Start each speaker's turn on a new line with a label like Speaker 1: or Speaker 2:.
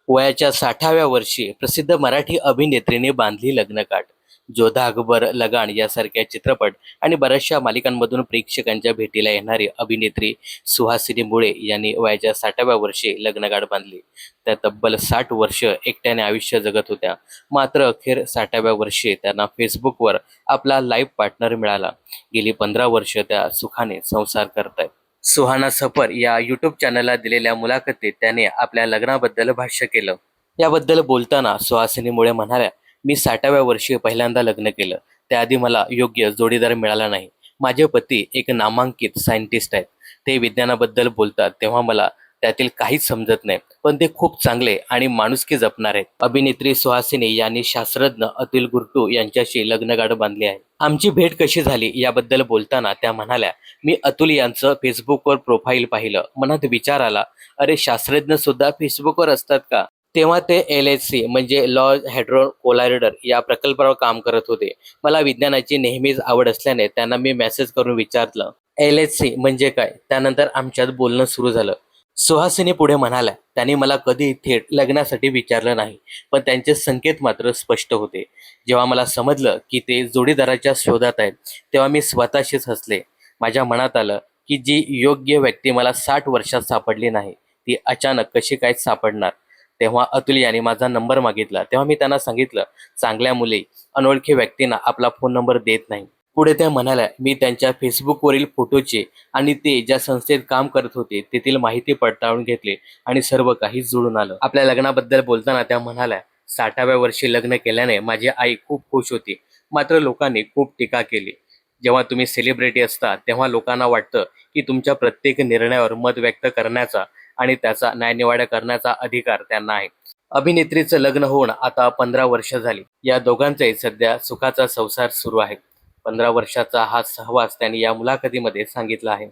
Speaker 1: वयाच्या 60व्या वर्षी प्रसिद्ध मराठी अभिनेत्रीने बांधली लग्नगाठ. जोधा अकबर, लगान यासारख्या चित्रपट आणि बऱ्याचशा मालिकांमधून प्रेक्षकांच्या भेटीला येणारी अभिनेत्री सुहासिनी मुळे यांनी वयाच्या 60व्या वर्षी लग्नगाठ बांधली. त्या तब्बल 60 वर्ष एकट्याने आयुष्य जगत होत्या. मात्र अखेर 60व्या वर्षी त्यांना फेसबुकवर आपला लाईफ पार्टनर मिळाला. गेली 15 वर्ष त्या सुखाने संसार करतायत. सुहाना सफर या यूट्यूब चॅनलला दिलेल्या मुलाखतीत त्याने आपल्या लग्नाबद्दल भाष्य केलं. याबद्दल बोलताना सुहासिनी मुळे म्हणाल्या, मी 60व्या वर्षी पहिल्यांदा लग्न केलं. त्याआधी मला योग्य जोडीदार मिळाला नाही. माझे पती एक नामांकित सायंटिस्ट आहेत. ते विज्ञानाबद्दल बोलतात तेव्हा मला त्यातील काहीच समजत नाही, पण ते खूप चांगले आणि माणुसकी जपणार आहेत. अभिनेत्री सुहासिनी यांनी शास्त्रज्ञ अतुल गुरटू यांच्याशी लग्नगाठ बांधली आहे. आमची भेट कशी झाली याबद्दल बोलताना त्या म्हणाल्या, मी अतुल यांचं फेसबुकवर प्रोफाईल पाहिलं. मनात विचार आला, अरे शास्त्रज्ञ सुद्धा फेसबुकवर असतात का? तेव्हा ते LHC म्हणजे लॉर्ज हॅड्रॉन कोलायडर या प्रकल्पावर काम करत होते. मला विज्ञानाची नेहमीच आवड असल्याने त्यांना मी मेसेज करून विचारलं, LHC म्हणजे काय? त्यानंतर आमच्यात बोलणं सुरू झालं. सुहासिनी पुढे म्हणाल्या, त्यांनी मला कधी थेट लग्नासाठी विचारलं नाही, पण त्यांचे संकेत मात्र स्पष्ट होते. जेव्हा मला समजलं की ते जोडीदाराच्या शोधात आहेत, तेव्हा मी स्वतःशीच हसले. माझ्या मनात आलं की जी योग्य व्यक्ती मला 60 वर्षात सापडली नाही, ती अचानक कशी काय सापडणार? तेव्हा अतुल यांनी माझा नंबर मागितला. तेव्हा मी त्यांना सांगितलं, चांगल्या मुली अनोळखी व्यक्तींना आपला फोन नंबर देत नाही. पुढे त्या म्हणाल्या, मी त्यांच्या फेसबुकवरील फोटोचे आणि ते ज्या संस्थेत काम करत होते तेथील माहिती पडताळून घेतली आणि सर्व काही जुळून आलं. आपल्या लग्नाबद्दल बोलताना त्या म्हणाल्या, 60व्या वर्षी लग्न केल्याने माझी आई खूप खुश होती. मात्र लोकांनी खूप टीका केली. जेव्हा तुम्ही सेलिब्रिटी असता तेव्हा लोकांना वाटतं की तुमच्या प्रत्येक निर्णयावर मत व्यक्त करण्याचा आणि त्याचा न्यायनिवाडा करण्याचा अधिकार त्यांना आहे. अभिनेत्रीचं लग्न होऊन आता 15 वर्ष झाली. या दोघांचाही सध्या सुखाचा संसार सुरू आहे. 15 वर्षाचा हा सहवास त्यांनी या मुलाखतीमध्ये सांगितला आहे.